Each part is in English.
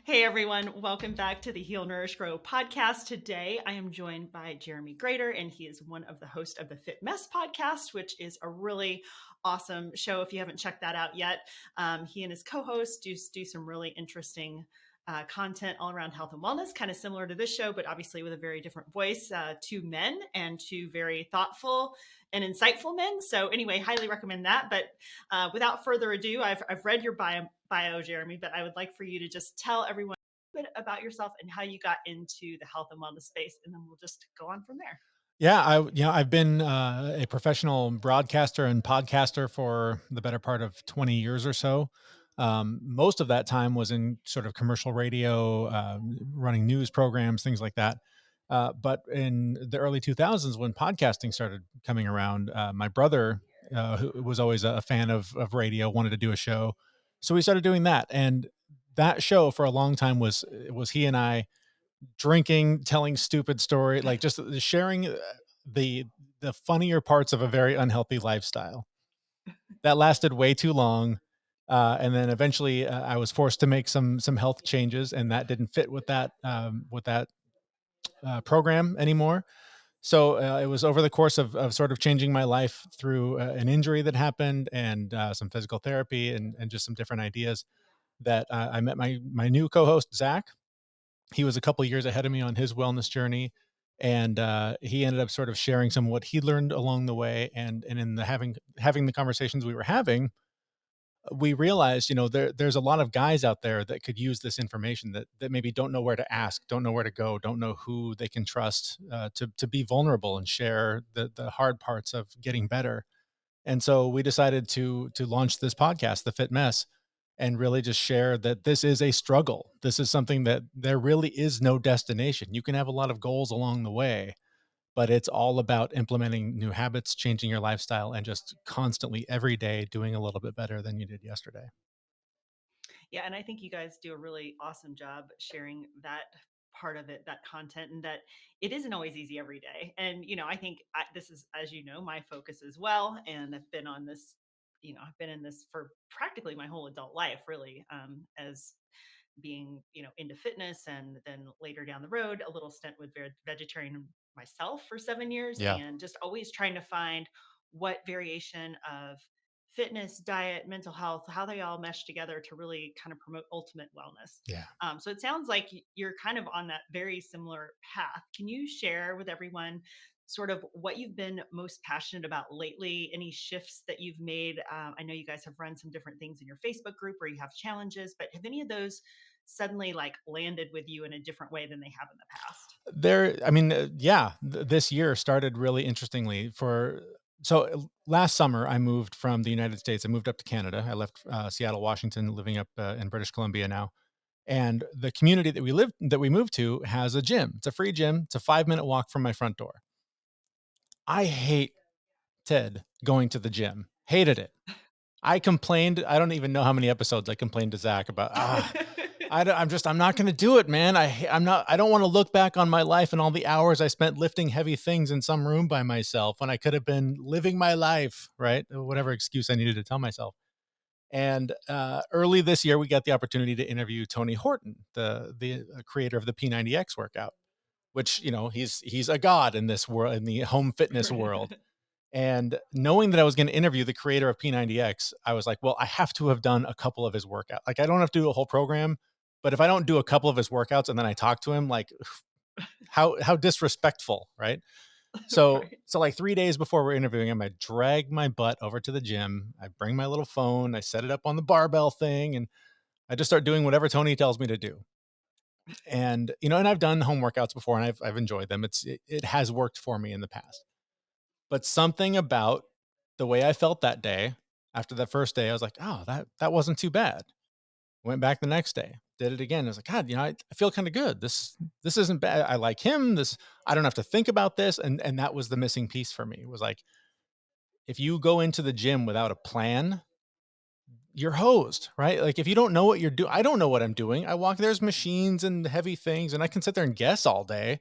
Hey everyone, welcome back to the Heal, Nourish, Grow podcast. Today I am joined by Jeremy Grader, and he is one of the hosts of the Fit Mess podcast, which is a really awesome show. If you haven't checked that out yet, he and his co-host do some really interesting content all around health and wellness, kind of similar to this show, but obviously with a very different voice. Two men and two very thoughtful and insightful men. So anyway, highly recommend that. But without further ado, I've read your bio, Jeremy, but I would like for you to just tell everyone a bit about yourself and how you got into the health and wellness space, and then we'll just go on from there. Yeah, I've been a professional broadcaster and podcaster for the better part of 20 years or so. Most of that time was in sort of commercial radio, running news programs, things like that. But in the early 2000s, when podcasting started coming around, my brother, who was always a fan of radio, wanted to do a show, so we started doing that. And that show for a long time was he and I drinking, telling stupid story, like just sharing the the funnier parts of a very unhealthy lifestyle. That lasted way too long. And then eventually I was forced to make some health changes, and that didn't fit with that program anymore. So it was over the course of sort of changing my life through an injury that happened, and some physical therapy, and just some different ideas, that I met my new co-host Zach. He was a couple years ahead of me on his wellness journey, and he ended up sort of sharing some of what he learned along the way. And in the having the conversations we were having, we realized, there's a lot of guys out there that could use this information, that maybe don't know where to ask, don't know where to go, don't know who they can trust, to be vulnerable and share the hard parts of getting better. And so we decided to launch this podcast, The Fit Mess, and really just share that this is a struggle. This is something that there really is no destination. You can have a lot of goals along the way, but it's all about implementing new habits, changing your lifestyle, and just constantly every day doing a little bit better than you did yesterday. Yeah, and I think you guys do a really awesome job sharing that part of it, that content, and that it isn't always easy every day. And I think this is, as you know, my focus as well, and I've been on this. I've been in this for practically my whole adult life, really, as being into fitness, and then later down the road a little stint with vegetarian myself for 7 years, Yeah. and just always trying to find what variation of fitness, diet, mental health, how they all mesh together to really kind of promote ultimate wellness. Yeah. So it sounds like you're kind of on that very similar path. Can you share with everyone sort of what you've been most passionate about lately? Any shifts that you've made? I know you guys have run some different things in your Facebook group where you have challenges, but have any of those suddenly like landed with you in a different way than they have in the past? This year started really interestingly. Last summer, I moved from the United States. I moved up to Canada. I left Seattle, Washington, living up in British Columbia now. And the community that we moved to has a gym. It's a free gym. It's a 5-minute walk from my front door. I hate Ted going to the gym. Hated it. I complained. I don't even know how many episodes I complained to Zach about. I'm not going to do it, man. I don't want to look back on my life and all the hours I spent lifting heavy things in some room by myself when I could have been living my life, right? Whatever excuse I needed to tell myself. And early this year, we got the opportunity to interview Tony Horton, the creator of the P90X workout, which, he's a god in this world, in the home fitness world. Right. And knowing that I was going to interview the creator of P90X, I was like, well, I have to have done a couple of his workouts. Like, I don't have to do a whole program, but if I don't do a couple of his workouts and then I talk to him, like, how disrespectful, right? So like 3 days before we're interviewing him, I drag my butt over to the gym. I bring my little phone, I set it up on the barbell thing, and I just start doing whatever Tony tells me to do. And and I've done home workouts before, and I've enjoyed them. It has worked for me in the past. But something about the way I felt that day, after that first day, I was like, "Oh, that wasn't too bad." Went back the next day, did it again. I was like, "God, I feel kind of good. This isn't bad. I like him. I don't have to think about this." And that was the missing piece for me. It was like, if you go into the gym without a plan, you're hosed, right? Like, if you don't know what you're doing, I don't know what I'm doing. I walk, there's machines and heavy things, and I can sit there and guess all day.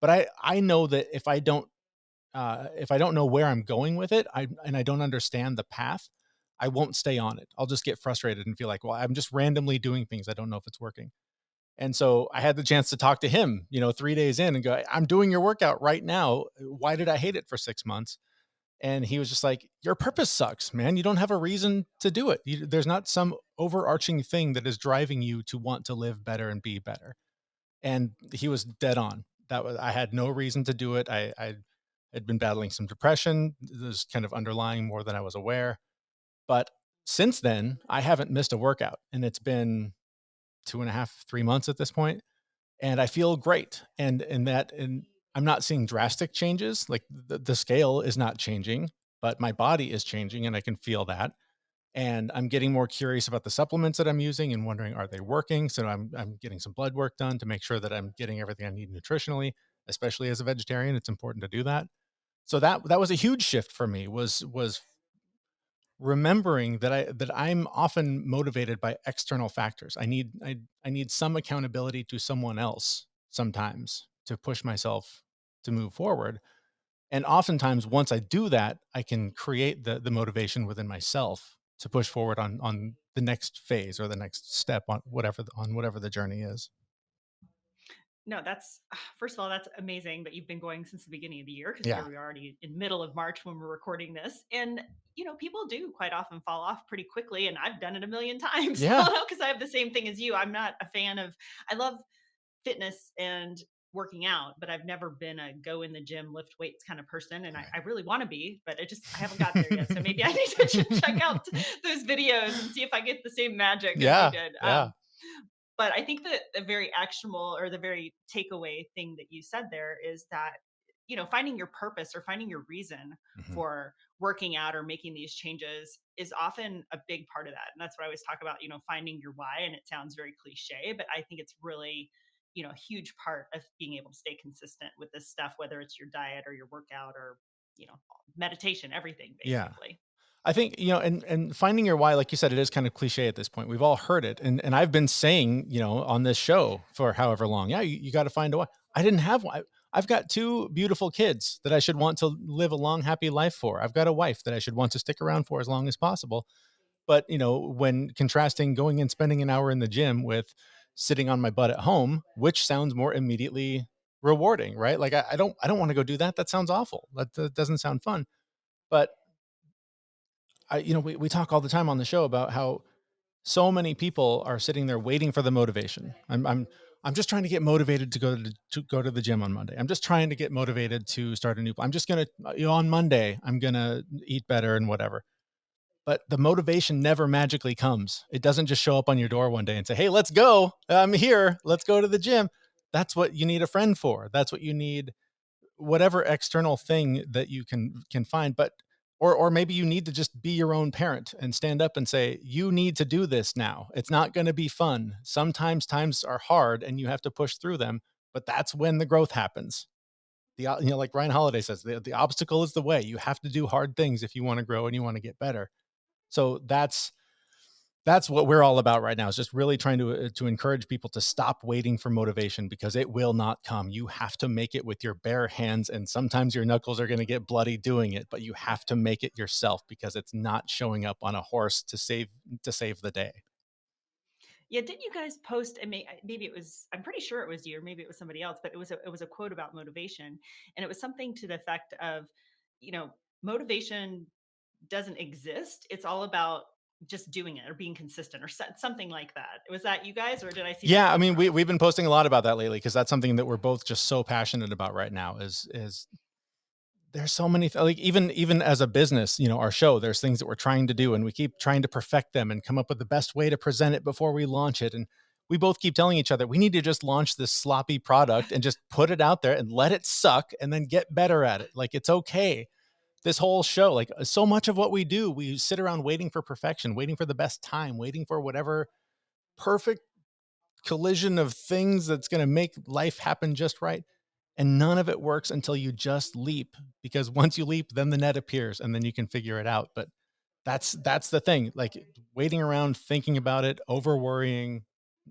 But I know that if I don't know where I'm going with it, and I don't understand the path, I won't stay on it. I'll just get frustrated and feel like, well, I'm just randomly doing things. I don't know if it's working. And so I had the chance to talk to him, 3 days in and go, I'm doing your workout right now. Why did I hate it for 6 months? And he was just like, your purpose sucks, man. You don't have a reason to do it. There's not some overarching thing that is driving you to want to live better and be better. And he was dead on. I had no reason to do it. I had been battling some depression. This kind of underlying more than I was aware. But since then, I haven't missed a workout, and it's been 2.5, 3 months at this point, and I feel great. And I'm not seeing drastic changes. Like the scale is not changing, but my body is changing, and I can feel that. And I'm getting more curious about the supplements that I'm using and wondering, are they working? So I'm getting some blood work done to make sure that I'm getting everything I need nutritionally, especially as a vegetarian. It's important to do that. So that was a huge shift for me, was remembering that I'm often motivated by external factors. I need some accountability to someone else sometimes to push myself to move forward. And oftentimes once I do that, I can create the motivation within myself to push forward on the next phase or the next step on whatever the journey is. No, that's first of all, that's amazing that you've been going since the beginning of the year because Yeah. here we are already in middle of March when we're recording this. And people do quite often fall off pretty quickly, and I've done it a million times Yeah. because I have the same thing as you. I'm not a fan of I love fitness and working out, but I've never been a go in the gym, lift weights kind of person. And I really want to be, but I haven't gotten there yet. So maybe I need to check out those videos and see if I get the same magic as you Yeah. did. Yeah. But I think that the very actionable or the very takeaway thing that you said there is that, finding your purpose or finding your reason Mhm. for working out or making these changes is often a big part of that. And that's what I always talk about, finding your why. And it sounds very cliche, but I think it's really, a huge part of being able to stay consistent with this stuff, whether it's your diet or your workout or, you know, meditation, everything Yeah. basically. I think, and finding your why, like you said, it is kind of cliche at this point. We've all heard it. And I've been saying, on this show for however long, yeah, you got to find a why. I didn't have one. I've got two beautiful kids that I should want to live a long, happy life for. I've got a wife that I should want to stick around for as long as possible. But, when contrasting going and spending an hour in the gym with sitting on my butt at home, which sounds more immediately rewarding, right? Like I don't want to go do that. That sounds awful. That doesn't sound fun. But we talk all the time on the show about how so many people are sitting there waiting for the motivation. I'm just trying to get motivated to go to the gym on Monday. I'm just trying to get motivated to start a new. I'm just gonna on Monday I'm gonna eat better and whatever. But the motivation never magically comes. It doesn't just show up on your door one day and say, "Hey, let's go. I'm here. Let's go to the gym." That's what you need a friend for. That's what you need, whatever external thing that you can find. But or maybe you need to just be your own parent and stand up and say, you need to do this now. It's not going to be fun. Sometimes times are hard and you have to push through them, but that's when the growth happens. Like Ryan Holiday says, the obstacle is the way. You have to do hard things if you want to grow and you want to get better. So that's what we're all about right now, is just really trying to encourage people to stop waiting for motivation, because it will not come. You have to make it with your bare hands, and sometimes your knuckles are going to get bloody doing it, but you have to make it yourself, because it's not showing up on a horse to save the day. Yeah, didn't you guys post? And maybe it was. I'm pretty sure it was you, or maybe it was somebody else. But it was a quote about motivation, and it was something to the effect of, you know, motivation doesn't exist. It's all about just doing it or being consistent or something like that. Was that you guys, or did I see that Yeah, I mean, somewhere else? we've been posting a lot about that lately, because that's something that we're both just so passionate about right now. Is there's so many like, even as a business, our show, there's things that we're trying to do, and we keep trying to perfect them and come up with the best way to present it before we launch it. And we both keep telling each other we need to just launch this sloppy product and just put it out there and let it suck and then get better at it. Like, it's okay. This whole show, like so much of what we do, we sit around waiting for perfection, waiting for the best time, waiting for whatever perfect collision of things that's going to make life happen just right. And none of it works until you just leap, because once you leap, then the net appears and then you can figure it out. But that's the thing. Like, waiting around thinking about it, over worrying,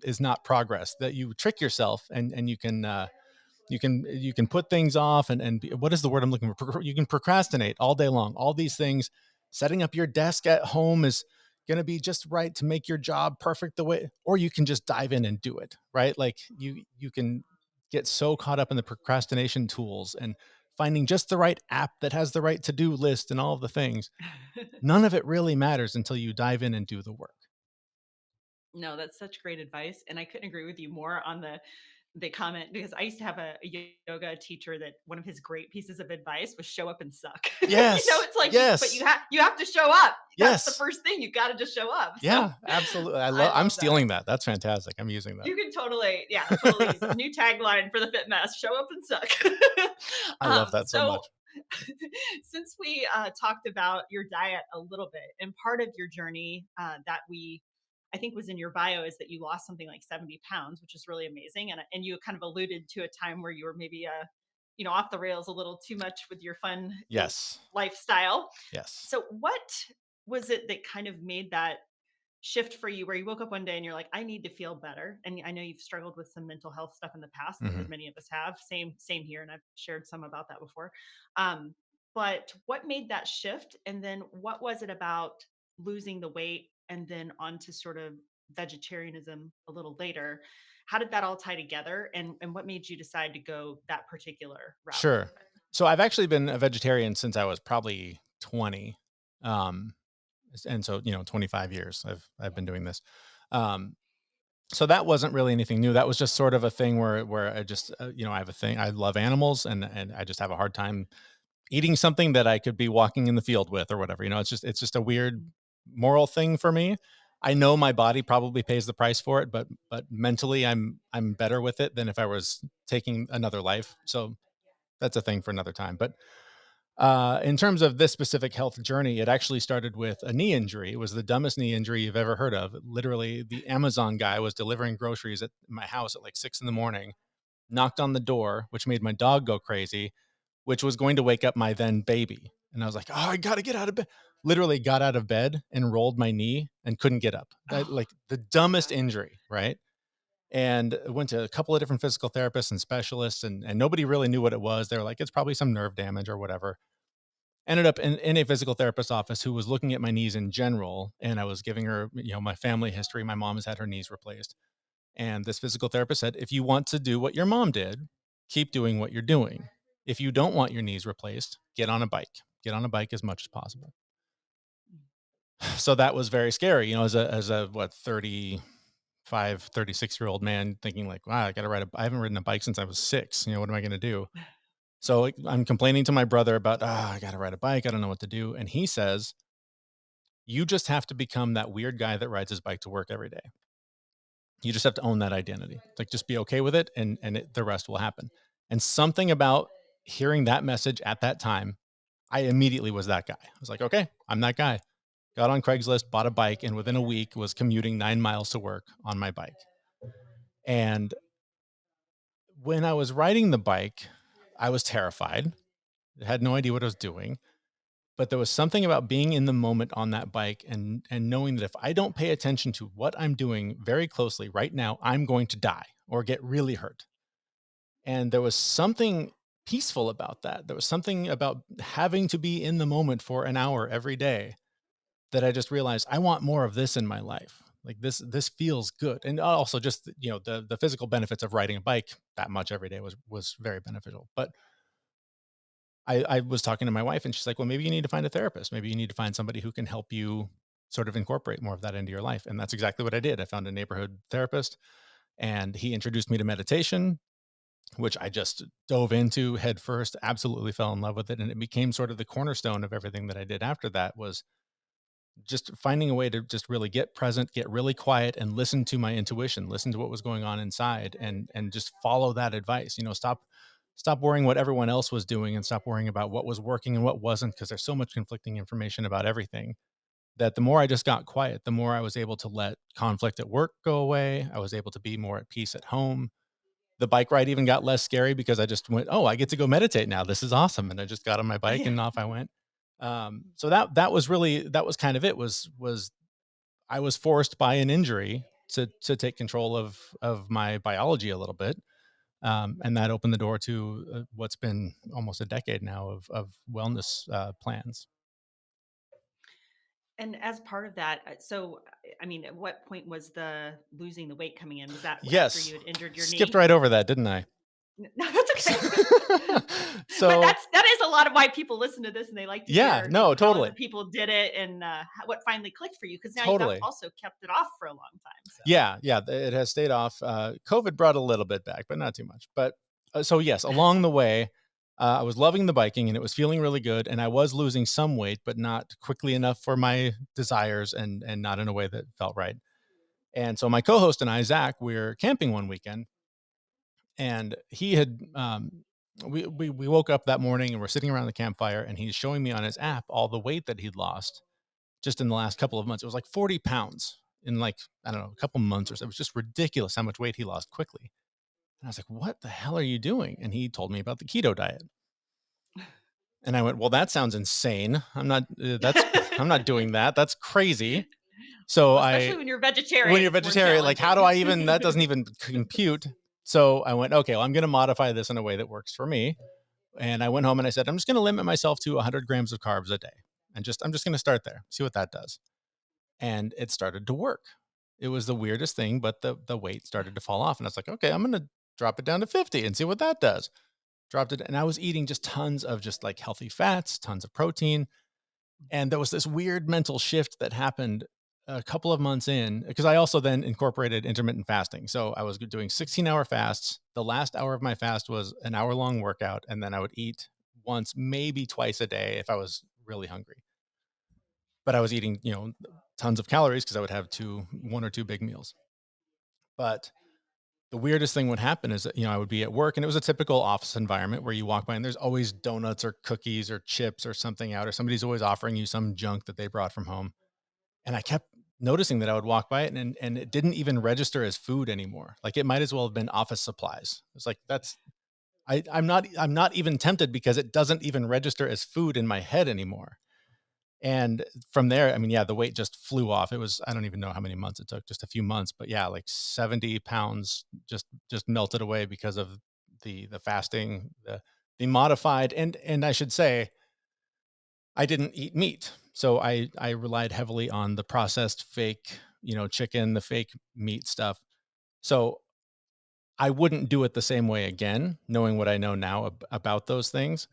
is not progress. That you trick yourself, and you can put things off, what is the word I'm looking for? You can procrastinate all day long. All these things. Setting up your desk at home is going to be just right to make your job perfect the way, or you can just dive in and do it, right? Like you can get so caught up in the procrastination tools and finding just the right app that has the right to-do list and all of the things. None of it really matters until you dive in and do the work. No, that's such great advice, and I couldn't agree with you more on the comment, because I used to have a yoga teacher that one of his great pieces of advice was show up and suck. Yes. It's like but Yes. you have to show up. That's the Yes. first thing. You got to just show up. So Yeah, absolutely. I I'm love that. stealing that. That's fantastic. I'm using You can totally, yeah, totally use it. that. New tagline for the Fit Mess: show up and suck. I love that so So much. since we talked about your diet a little bit, and part of your journey that I think was in your bio is that you lost something like 70 pounds, which is really amazing. And you kind of alluded to a time where you were maybe off the rails a little too much with your fun Yes. lifestyle. Yes. So what was it that kind of made that shift for you, where you woke up one day and you're like, I need to feel better? And I know you've struggled with some mental health stuff in the past, as Mhm. many of us have. Same here, and I've shared some about that before. um, but what made that shift, and then what was it about losing the weight and then onto sort of vegetarianism a little later? How did that all tie together, and what made you decide to go that particular route with Sure. it? So I've actually been a vegetarian since I was probably 20. Um, and so, 25 years I've been doing this. Um, so that wasn't really anything new. That was just sort of a thing where I just, I have a thing. I love animals, and I just have a hard time eating something that I could be walking in the field with or whatever. It's just a weird moral thing for me. I know my body probably pays the price for it, but mentally I'm better with it than if I was taking another life. So that's a thing for another time. But in terms of this specific health journey, it actually started with a knee injury. It was the dumbest knee injury you've ever heard of. Literally, the Amazon guy was delivering groceries at my house at like 6 in the morning, knocked on the door, which made my dog go crazy, which was going to wake up my then baby. And I was like, oh, I got to get out of bed. Literally got out of bed and rolled my knee and couldn't get up. Oh, Like the oh my dumbest god. injury, right? And went to a couple of different physical therapists and specialists, and nobody really knew what it was. They were like, it's probably some nerve damage or whatever. Ended up in a physical therapist's office who was looking at my knees in general. And I was giving her, my family history. My mom has had her knees replaced. And this physical therapist said, if you want to do what your mom did, keep doing what you're doing. If you don't want your knees replaced, get on a bike. Get on a bike as much as possible. So that was very scary, as a what, 36-year-old man, thinking like, wow, I haven't ridden a bike since I was 6. What am I going to do? So like, I'm complaining to my brother about, I got to ride a bike. I don't know what to do. And he says, you just have to become that weird guy that rides his bike to work every day. You just have to own that identity. Like, just be okay with it, and the rest will happen. And something about hearing that message at that time, I immediately was that guy. I was like, okay, I'm that guy. Got on Craigslist, bought a bike, and within a week was commuting 9 miles to work on my bike. And when I was riding the bike, I was terrified. I had no idea what I was doing. But there was something about being in the moment on that bike, and knowing that if I don't pay attention to what I'm doing very closely right now, I'm going to die or get really hurt. And there was something peaceful about that. There was something about having to be in the moment for an hour every day that I just realized I want more of this in my life. Like, this feels good. And also just, the physical benefits of riding a bike that much every day was very beneficial. But I was talking to my wife, and she's like, well, maybe you need to find a therapist. Maybe you need to find somebody who can help you sort of incorporate more of that into your life. And that's exactly what I did. I found a neighborhood therapist, and he introduced me to meditation, which I just dove into head first, absolutely fell in love with it. And it became sort of the cornerstone of everything that I did after that, was just finding a way to just really get present, get really quiet, and listen to my intuition, listen to what was going on inside, and just follow that advice. Stop worrying what everyone else was doing, and stop worrying about what was working and what wasn't, because there's so much conflicting information about everything, that the more I just got quiet, the more I was able to let conflict at work go away. I was able to be more at peace at home. The bike ride even got less scary because I just went, "Oh, I get to go meditate now. This is awesome." And I just got on my bike Yeah. and off I went. So that was kind of it. Was I was forced by an injury to take control of my biology a little bit, and that opened the door to what's been almost a decade now of wellness plans. And as part of that, I mean, at what point was the losing the weight coming in? Was that after Yes. you had injured your Skipped knee? right over that, didn't I? No, that's So, okay. But so that is a lot of why people listen to this, and they like to yeah, hear, no, how other totally. people did it and, what finally clicked for you, because now you've Totally. also kept it off for a long time, so. Yeah, yeah, it has stayed off. COVID brought a little bit back, but not too much. But so yes, along the way, I was loving the biking and it was feeling really good, and I was losing some weight, but not quickly enough for my desires, and not in a way that felt right. And so my co-host and I, Zach, we were camping one weekend, and he had we woke up that morning and we're sitting around the campfire, and he's showing me on his app all the weight that he'd lost just in the last couple of months. It was like 40 pounds in, like, I don't know, a couple months or so. It was just ridiculous how much weight he lost quickly. And I was like, what the hell are you doing? And he told me about the keto diet. And I went, well, that sounds insane. I'm not doing that. That's crazy. So Well, especially when you're when vegetarian, you're it's more vegetarian, like, how do challenging. I even, that doesn't even compute. So I went, okay, well, I'm going to modify this in a way that works for me. And I went home and I said, I'm just going to limit myself to 100 grams of carbs a day. I'm just going to start there, see what that does. And it started to work. It was the weirdest thing, but the weight started to fall off, and I was like, okay, I'm gonna drop it down to 50 and see what that does. Dropped it, and I was eating just tons of just like healthy fats, tons of protein, and there was this weird mental shift that happened a couple of months in, because I also then incorporated intermittent fasting. So I was doing 16-hour fasts. The last hour of my fast was an hour-long workout, and then I would eat once, maybe twice a day if I was really hungry. But I was eating, tons of calories because I would have one or two big meals. But the weirdest thing would happen is that, I would be at work, and it was a typical office environment where you walk by and there's always donuts or cookies or chips or something out, or somebody's always offering you some junk that they brought from home. And I kept noticing that I would walk by it, and it didn't even register as food anymore. Like, it might as well have been office supplies. It's like, I'm not even tempted because it doesn't even register as food in my head anymore. And from there, I mean, yeah, the weight just flew off. It was, I don't even know how many months it took, just a few months, but yeah, like 70 pounds just melted away because of the fasting, the modified, and I should say, I didn't eat meat. So I relied heavily on the processed fake, chicken, the fake meat stuff. So I wouldn't do it the same way again, knowing what I know now about those things.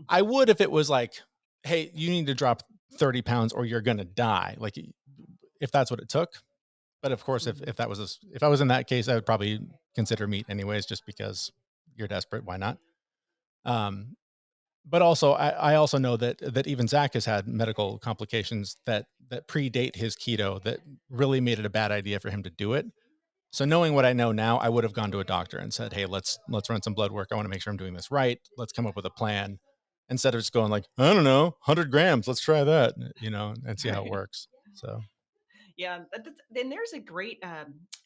I would if it was like, hey, you need to drop 30 pounds or you're gonna die. Like, if that's what it took. But of course, Mhm. if I was in that case, I would probably consider meat anyways, just because you're desperate. Why not? Um, but also, I also know that even Zach has had medical complications that predate his keto that really made it a bad idea for him to do it. So knowing what I know now, I would have gone to a doctor and said, "Hey, let's run some blood work. I want to make sure I'm doing this right. Let's come up with a plan." Instead of just going like, I don't know, 100 grams. Let's try that, and see how it Right. works. So, Yeah, then there's a great,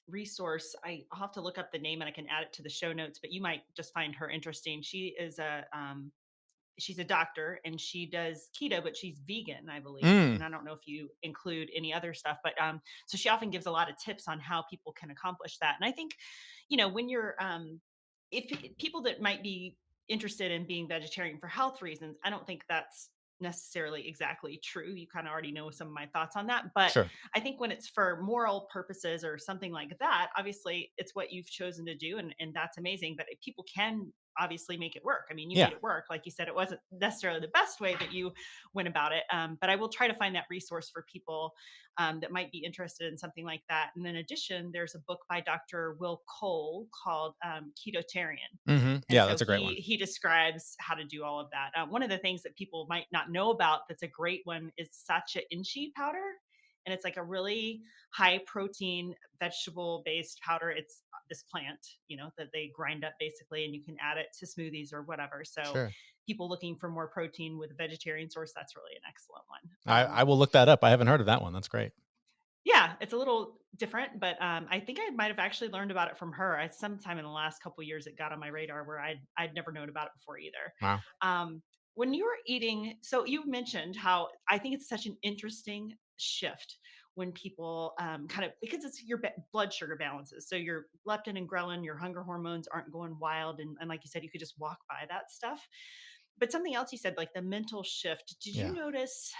resource. I'll have to look up the name and I can add it to the show notes, but you might just find her interesting. She's a doctor and she does keto, but she's vegan, I believe. And mm, I don't know if you include any other stuff, but so she often gives a lot of tips on how people can accomplish that. And I think, when you're if people that might be interested in being vegetarian for health reasons, I don't think that's necessarily exactly true. You kind of already know some of my thoughts on that. But sure. I think when it's for moral purposes or something like that, obviously it's what you've chosen to do, and that's amazing. But if people can obviously make it work. I mean, you Yeah. made it work. Like you said, it wasn't necessarily the best way that you went about it. But I will try to find that resource for people that might be interested in something like that. And in addition, there's a book by Dr. Will Cole called Ketotarian, and Yeah, so that's a great one. he describes how to do all of that. One of the things that people might not know about that's a great one is sacha inchi powder, and it's like a really high protein vegetable based powder. It's this plant, that they grind up basically, and you can add it to smoothies or whatever. So Sure. people looking for more protein with a vegetarian source, that's really an excellent one. I will look that up. I haven't heard of that one. That's great. Yeah, it's a little different, but I think I might have actually learned about it from her. Sometime in the last couple of years, it got on my radar where I'd never known about it before either. Wow. Um, when you were eating, so you mentioned how I think it's such an interesting shift when people kind of, because it's your blood sugar balances. So your leptin and ghrelin, your hunger hormones aren't going wild, and like you said, you could just walk by that stuff. But something else you said, like the mental shift. Did you Yeah. notice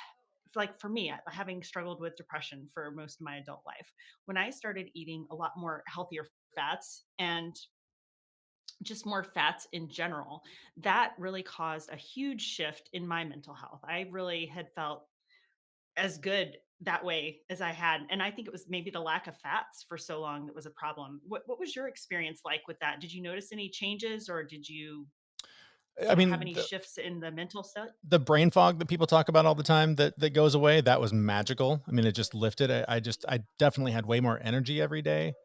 like for me, having struggled with depression for most of my adult life, when I started eating a lot more healthier fats and just more fats in general, that really caused a huge shift in my mental health. I really had felt as good that way as I had. And I think it was maybe the lack of fats for so long that was a problem. What was your experience like with that? Did you notice any changes, or did you, I have mean, any shifts in the mental state? the brain fog that people talk about all the time that goes away, that was magical. I mean, it just lifted. I definitely had way more energy every day.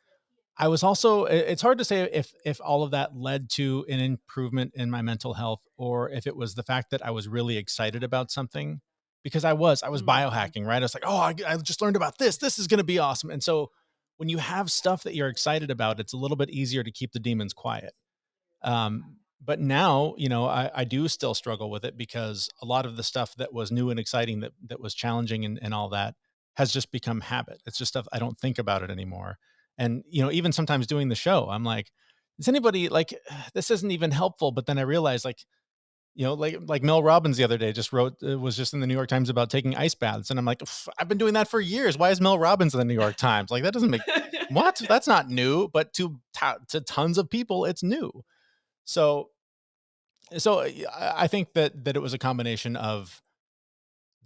I was also it's hard to say if all of that led to an improvement in my mental health, or if it was the fact that I was really excited about something, because I was Mhm. biohacking, right? I was like, "Oh, I just learned about this. This is going to be awesome." And so when you have stuff that you're excited about, it's a little bit easier to keep the demons quiet. But now, I do still struggle with it, because a lot of the stuff that was new and exciting, that was challenging and all that, has just become habit. It's just stuff I don't think about it anymore. And, even sometimes doing the show, I'm like, is anybody like, this isn't even helpful. But then I realized, like, like Mel Robbins the other day just wrote, was just in the New York Times about taking ice baths. And I'm like, I've been doing that for years. Why is Mel Robbins in the New York Times? Like, that doesn't make, what? That's not new. But to tons of people, it's new. So I think that it was a combination of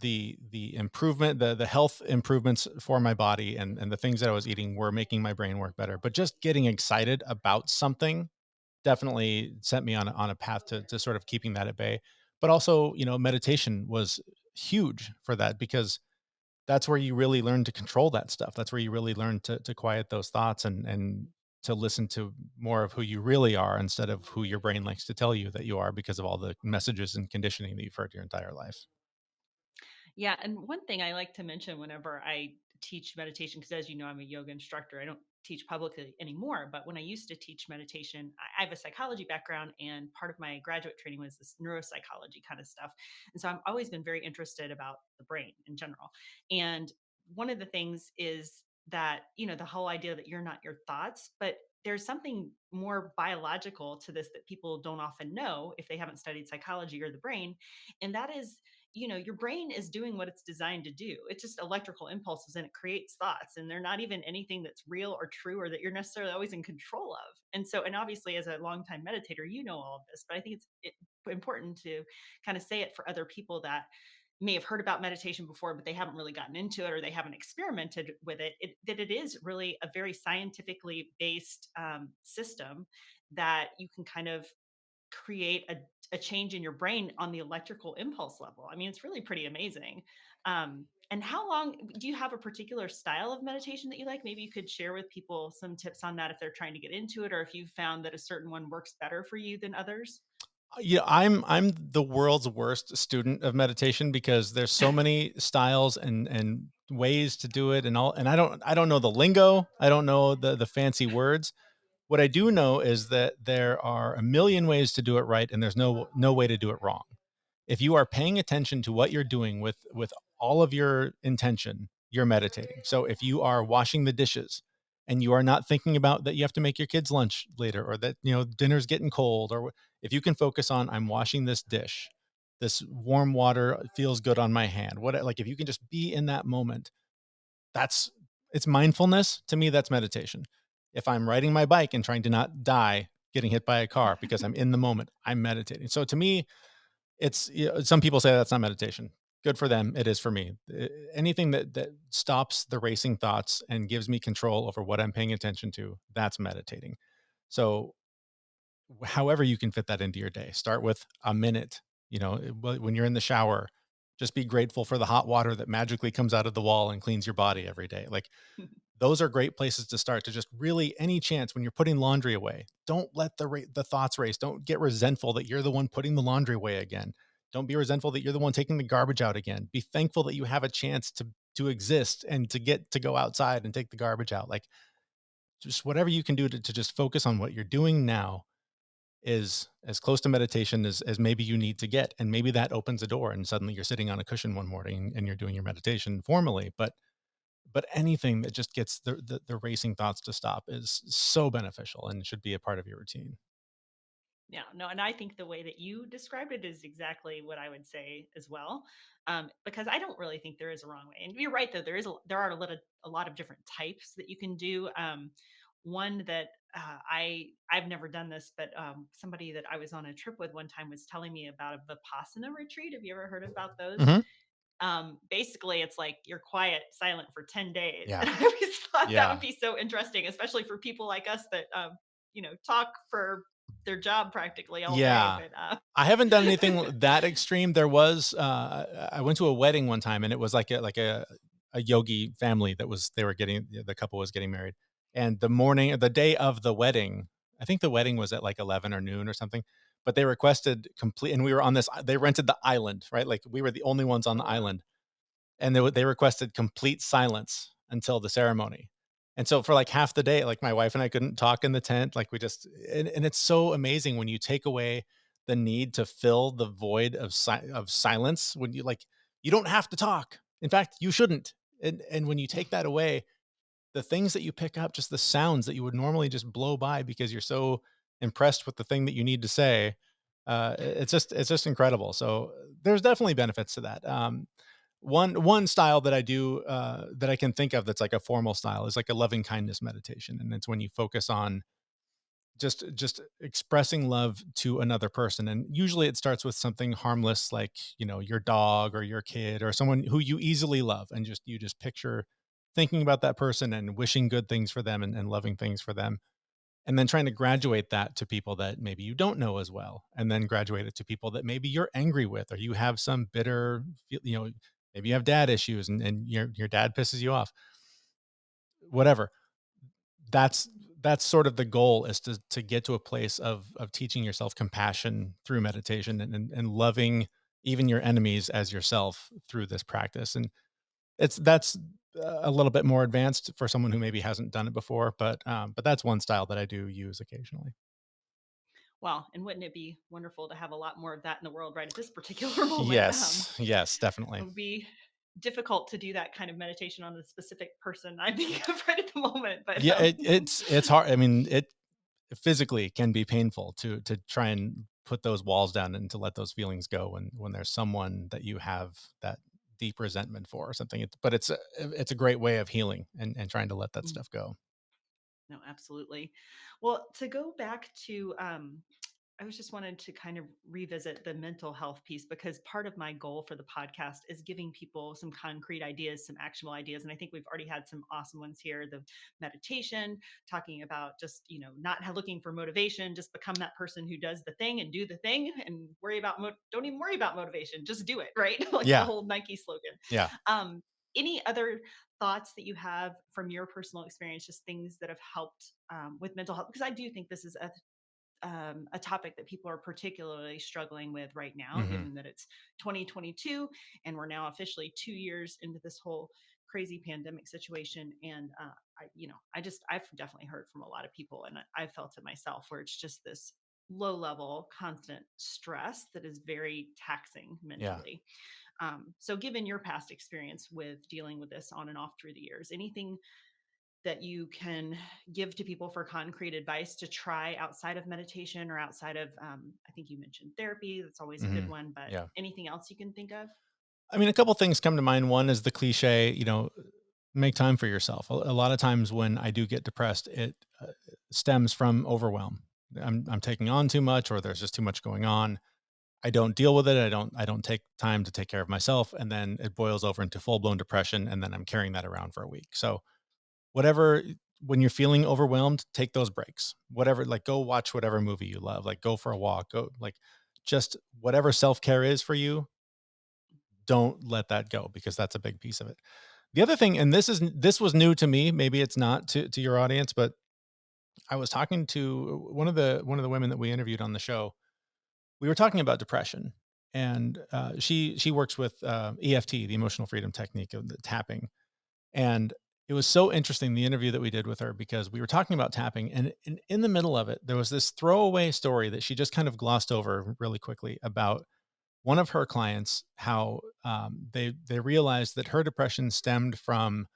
the improvement, the health improvements for my body, and the things that I was eating were making my brain work better. But just getting excited about something definitely set me on a path to sort of keeping that at bay. But also, meditation was huge for that, because that's where you really learn to control that stuff. That's where you really learn to quiet those thoughts, and to listen to more of who you really are, instead of who your brain likes to tell you that you are, because of all the messages and conditioning that you've heard your entire life. Yeah, and one thing I like to mention whenever I teach meditation, because as you know, I'm a yoga instructor. I don't teach publicly anymore, but when I used to teach meditation, I have a psychology background, and part of my graduate training was this neuropsychology kind of stuff. And so I've always been very interested about the brain in general. And one of the things is that, the whole idea that you're not your thoughts, but there's something more biological to this that people don't often know if they haven't studied psychology or the brain. And that is, your brain is doing what it's designed to do. It's just electrical impulses, and it creates thoughts, and they're not even anything that's real or true or that you're necessarily always in control of. And so, and obviously, as a longtime meditator, you know all of this, but I think important to kind of say it for other people that may have heard about meditation before, but they haven't really gotten into it, or they haven't experimented with that it is really a very scientifically based system that you can kind of create a change in your brain on the electrical impulse level. I mean, it's really pretty amazing. And how long do you have a particular style of meditation that you like? Maybe you could share with people some tips on that if they're trying to get into it, or if you've found that a certain one works better for you than others. Yeah, I'm the world's worst student of meditation, because there's so many styles and ways to do it, and all, and I don't know the lingo. I don't know the fancy words. What I do know is that there are a million ways to do it right, and there's no way to do it wrong. If you are paying attention to what you're doing with all of your intention, you're meditating. So if you are washing the dishes, and you are not thinking about that you have to make your kids lunch later, or that dinner's getting cold, or if you can focus on, I'm washing this dish, this warm water feels good on my hand, what, like, if you can just be in that moment, that's it's mindfulness. To me, that's meditation. If I'm riding my bike and trying to not die getting hit by a car because I'm in the moment, I'm meditating. So to me, some people say that's not meditation. Good for them. It is for me. Anything that stops the racing thoughts and gives me control over what I'm paying attention to, that's meditating. So however you can fit that into your day, start with a minute. When you're in the shower, just be grateful for the hot water that magically comes out of the wall and cleans your body every day. Like, those are great places to start, to just really, any chance when you're putting laundry away, don't let the thoughts race. Don't get resentful that you're the one putting the laundry away again. Don't be resentful that you're the one taking the garbage out again. Be thankful that you have a chance to exist and to get to go outside and take the garbage out. Like, just whatever you can do to just focus on what you're doing now is as close to meditation as maybe you need to get. And maybe that opens a door, and suddenly you're sitting on a cushion one morning and you're doing your meditation formally. But anything that just gets the racing thoughts to stop is so beneficial and should be a part of your routine. Yeah, no, and I think the way that you described it is exactly what I would say as well, because I don't really think there is a wrong way. And you're right, though there are a lot of different types that you can do. One that I've never done this, but somebody that I was on a trip with one time was telling me about a Vipassana retreat. Have you ever heard about those? Hmm. Basically, it's like you're quiet, silent for 10 days, Yeah. and I always thought that would Yeah. be so interesting, especially for people like us that talk for their job practically all day. Yeah. But I haven't done anything that extreme. There was I went to a wedding one time, and it was like a yogi family that was they were getting the couple was getting married. And the day of the wedding, I think the wedding was at like 11 or noon or something, but they requested complete, and we were on this they rented the island, right? Like we were the only ones on oh the wow, island, and they requested complete silence until the ceremony. And so for like half the day, like my wife and I couldn't talk in the tent. Like we just, and it's so amazing when you take away the need to fill the void of silence. When you like, you don't have to talk. In fact, you shouldn't. And when you take that away, the things that you pick up, just the sounds that you would normally just blow by because you're so impressed with the thing that you need to say, it's just incredible. So there's definitely benefits to that. One style that I do that I can think of that's like a formal style is like a loving kindness meditation, and it's when you focus on just expressing love to another person, and usually it starts with something harmless like your dog or your kid or someone who you easily love, and you just picture thinking about that person and wishing good things for them and loving things for them, and then trying to graduate that to people that maybe you don't know as well, and then graduate it to people that maybe you're angry with or you have some bitter maybe you have dad issues, and your dad pisses you off, whatever. That's sort of the goal, is to get to a place of teaching yourself compassion through meditation, and loving even your enemies as yourself through this practice. And that's a little bit more advanced for someone who maybe hasn't done it before, but that's one style that I do use occasionally. well, and wouldn't it be wonderful to have a lot more of that in the world right at this particular moment? Yes, yes, It definitely. would be difficult to do that kind of meditation on a specific person I think of right at the moment, but Yeah, it's hard. I mean, it physically can be painful to try and put those walls down and to let those feelings go when there's someone that you have that deep resentment for or something. But it's a great way of healing and trying to let that mm, stuff go. no, absolutely. Well, to go back to I was just wanted to kind of revisit the mental health piece, because part of my goal for the podcast is giving people some concrete ideas, some actionable ideas. And I think we've already had some awesome ones here. The meditation, talking about just, not looking for motivation, just become that person who does the thing and do the thing and don't even worry about motivation, just do it, right? Like the Yeah, whole Nike slogan. yeah. Um, any other thoughts that you have from your personal experience, just things that have helped with mental health? Because I do think this is a topic that people are particularly struggling with right now, Hmm. given that it's 2022 and we're now officially 2 years into this whole crazy pandemic situation. And I've definitely heard from a lot of people, and I've felt it myself, where it's just this low level, constant stress that is very taxing Yeah. mentally. So, given your past experience with dealing with this on and off through the years, anything that you can give to people for concrete advice to try outside of meditation or outside of, I think you mentioned therapy. That's always a good Hmm. one, but Yeah. anything else you can think of? I mean, a couple things come to mind. One is the cliche, make time for yourself. A lot of times when I do get depressed, it stems from overwhelm. I'm taking on too much, or there's just too much going on. I don't deal with it. I don't take time to take care of myself, and then it boils over into full blown depression, and then I'm carrying that around for a week. So whatever, when you're feeling overwhelmed, take those breaks. Whatever, like go watch whatever movie you love, like go for a walk, go like just whatever self care is for you. Don't let that go, because that's a big piece of it. The other thing, and this was new to me, maybe it's not to your audience, but I was talking to one of the women that we interviewed on the show. We were talking about depression, and she works with EFT, the emotional freedom technique of the tapping. And it was so interesting, the interview that we did with her, because we were talking about tapping, and in the middle of it there was this throwaway story that she just kind of glossed over really quickly about one of her clients, how they realized that her depression stemmed from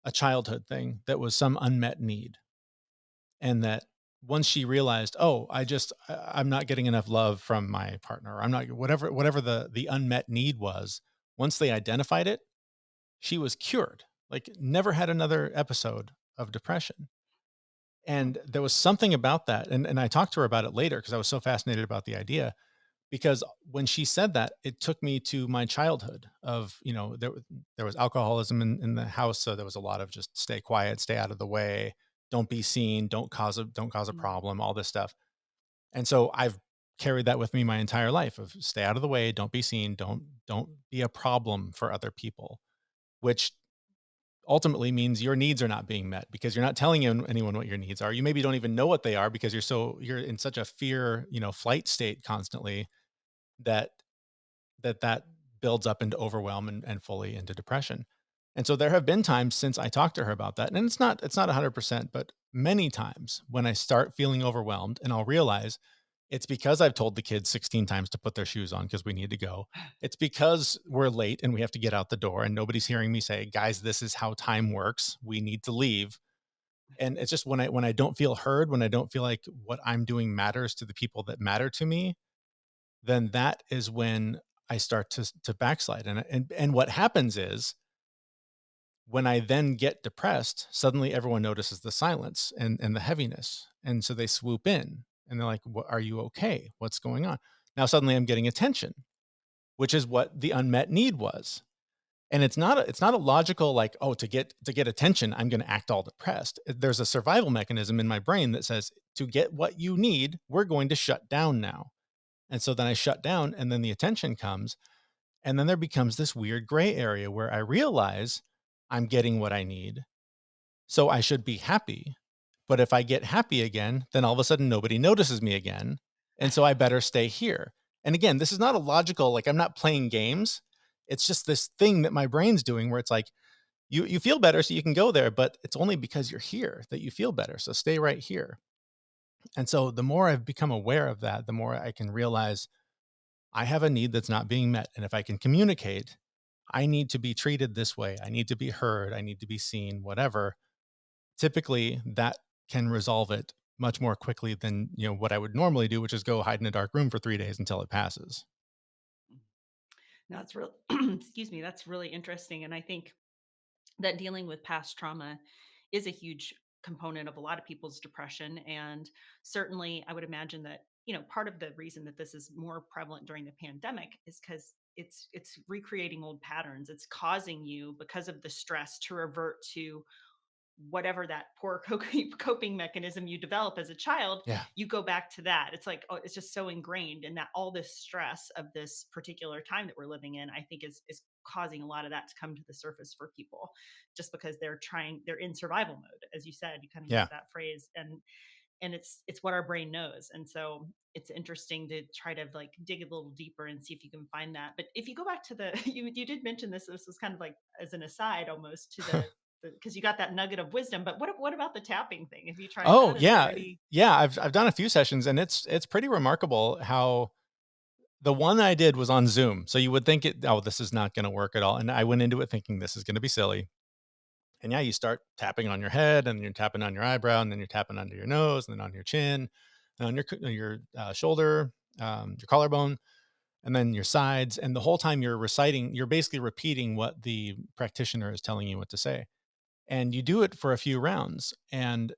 a childhood thing that was some unmet need, and that once she realized, oh, I'm not getting enough love from my partner. I'm not whatever the unmet need was. Once they identified it, she was cured. Like never had another episode of depression. Hmm. And there was something about that. And I talked to her about it later because I was so fascinated about the idea. Because when she said that, it took me to my childhood of, there was alcoholism in the house. So there was a lot of just stay quiet, stay out of the way, don't be seen, don't cause a Mm. problem, all this stuff. And so I've carried that with me my entire life of stay out of the way, don't be seen, don't be a problem for other people, which ultimately means your needs are not being met because you're not telling anyone what your needs are. You maybe don't even know what they are because you're in such a fear, flight state constantly that that builds up into overwhelm and fully into depression. And so there have been times since I talked to her about that, and it's not 100%, but many times when I start feeling overwhelmed and I'll realize it's because I've told the kids 16 times to put their shoes on because we need to go. It's because we're late and we have to get out the door and nobody's hearing me say, "Guys, this is how time works. We need to leave." And it's just when I don't feel heard, when I don't feel like what I'm doing matters to the people that matter to me, then that is when I start to backslide. And what happens is when I then get depressed, suddenly everyone notices the silence and the heaviness. And so they swoop in and they're like, "What, are you okay? What's going on?" Now suddenly I'm getting attention, which is what the unmet need was. And it's not a logical like, oh, to get attention, I'm going to act all depressed. There's a survival mechanism in my brain that says to get what you need, we're going to shut down now. And so then I shut down and then the attention comes. And then there becomes this weird gray area where I realize I'm getting what I need. So I should be happy. But if I get happy again, then all of a sudden nobody notices me again. And so I better stay here. And again, this is not a logical, like I'm not playing games. It's just this thing that my brain's doing where it's like, you feel better so you can go there, but it's only because you're here that you feel better. So stay right here. And so the more I've become aware of that, the more I can realize I have a need that's not being met. And if I can communicate, I need to be treated this way. I need to be heard. I need to be seen, whatever. Typically, that can resolve it much more quickly than, what I would normally do, which is go hide in a dark room for 3 days until it passes. No, it's real. Excuse me. That's really interesting, and I think that dealing with past trauma is a huge component of a lot of people's depression. And certainly, I would imagine that part of the reason that this is more prevalent during the pandemic is because it's recreating old patterns. It's causing you, because of the stress, to revert to whatever that poor coping mechanism you develop as a child. Yeah. You go back to that. It's like, oh, it's just so ingrained, and that all this stress of this particular time that we're living in, I think is causing a lot of that to come to the surface for people, just because they're in survival mode, as you said. You kind of Yeah. used that phrase, and it's what our brain knows. And so it's interesting to try to like dig a little deeper and see if you can find that. But if you go back to the you did mention this was kind of like as an aside almost to the because you got that nugget of wisdom. But what about the tapping thing? Have you tried Oh, that? Is there yeah. any? Yeah, I've done a few sessions and it's pretty remarkable how the one I did was on Zoom. So you would think this is not going to work at all. And I went into it thinking this is going to be silly. And yeah, you start tapping on your head and you're tapping on your eyebrow and then you're tapping under your nose and then on your chin and on your shoulder, your collarbone, and then your sides. And the whole time you're basically repeating what the practitioner is telling you what to say. And you do it for a few rounds. And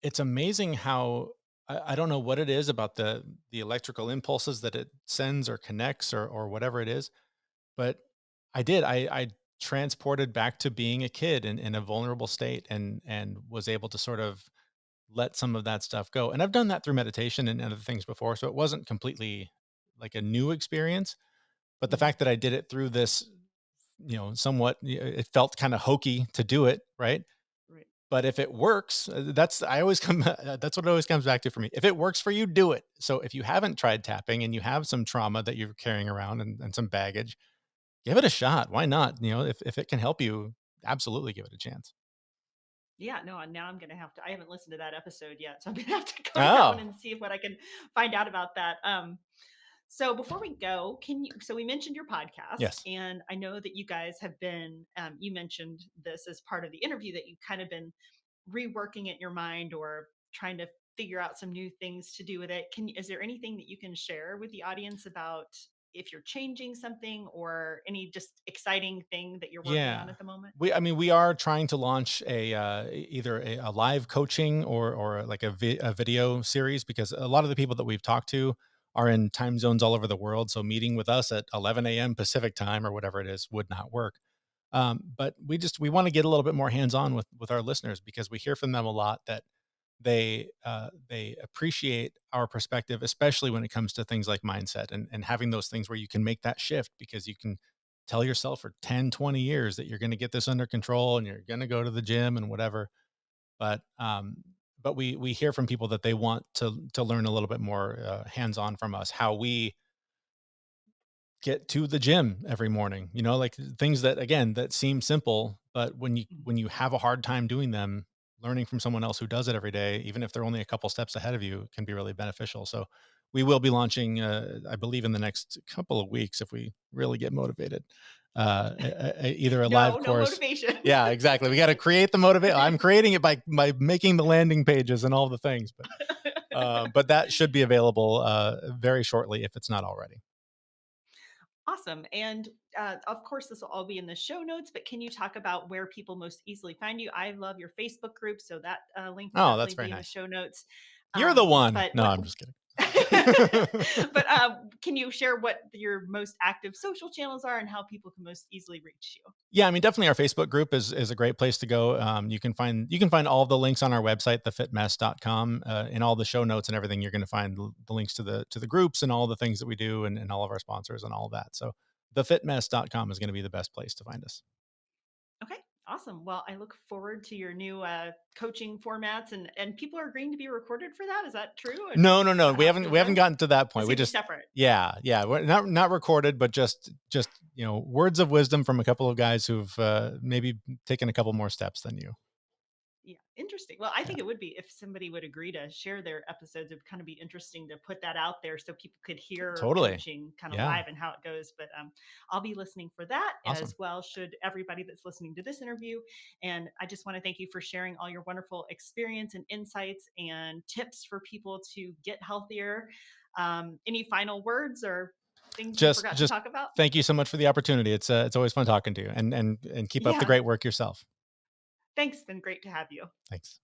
it's amazing how I don't know what it is about the electrical impulses that it sends or connects or whatever it is, but I transported back to being a kid in a vulnerable state and was able to sort of let some of that stuff go. And I've done that through meditation and other things before, so it wasn't completely like a new experience. But the Mhm. fact that I did it through this, somewhat, it felt kind of hokey to do it, right? Right. But if it works, that's what it always comes back to for me. If it works for you, do it. So if you haven't tried tapping and you have some trauma that you're carrying around and some baggage, give it a shot. Why not? If it can help you, absolutely give it a chance. Yeah, no, and now I'm gonna have to. I haven't listened to that episode yet, so I'm gonna have to go to that one Oh, and see if what I can find out about that. So before we go, can you? So we mentioned your podcast, yes. and I know that you guys have been. You mentioned this as part of the interview that you kind of been reworking it in your mind or trying to figure out some new things to do with it. Is there anything that you can share with the audience about if you're changing something or any just exciting thing that you're working on Yeah. at the moment? I mean, we are trying to launch either a live coaching or like a video series, because a lot of the people that we've talked to are in time zones all over the world. So meeting with us at 11 a.m. Pacific time or whatever it is would not work. But we want to get a little bit more hands on with our listeners, because we hear from them a lot that they appreciate our perspective, especially when it comes to things like mindset and having those things where you can make that shift, because you can tell yourself for 10, 20 years that you're going to get this under control and you're going to go to the gym and whatever. But we hear from people that they want to learn a little bit more hands on from us, how we get to the gym every morning, like things that, again, that seem simple, but Mhm. when you have a hard time doing them, learning from someone else who does it every day, even if they're only a couple steps ahead of you, can be really beneficial. So we will be launching, I believe, in the next couple of weeks, if we really get motivated, either a live No course. motivation. Yeah, exactly. We got to create the motivate. I'm creating it by making the landing pages and all the things, but that should be available very shortly, if it's not already. Awesome. And of course, this will all be in the show notes, but can you talk about where people most easily find you? I love your Facebook group, so that link will Oh, that's definitely very be in the nice. show notes. You're the one. But No, what, I'm just kidding. but can you share what your most active social channels are and how people can most easily reach you? Yeah, I mean, definitely our Facebook group is a great place to go. You can find all the links on our website, thefitmess.com. In all the show notes and everything, you're going to find the links to the groups and all the things that we do, and all of our sponsors and all of that. So thefitmess.com is going to be the best place to find us. Okay, awesome. Well, I look forward to your new coaching formats, and people are agreeing to be recorded for that. Is that true? And No, no, is no. that We how it's haven't going we to haven't go? gotten to that point. It's We going to be just separate. Yeah, yeah. We're not recorded, but just words of wisdom from a couple of guys who've maybe taken a couple more steps than you. Yeah, interesting. Well, I Yeah, think it would be if somebody would agree to share their episodes. It'd kind of be interesting to put that out there so people could hear totally. coaching kind of Yeah, live and how it goes. But I'll be listening for that as awesome. well. Should everybody that's listening to this interview. And I just want to thank you for sharing all your wonderful experience and insights and tips for people to get healthier. Any final words or things we forgot to Just talk about? thank you so much for the opportunity. It's always fun talking to you, and keep up the Yeah. great work yourself. Thanks. Been great to have you. Thanks.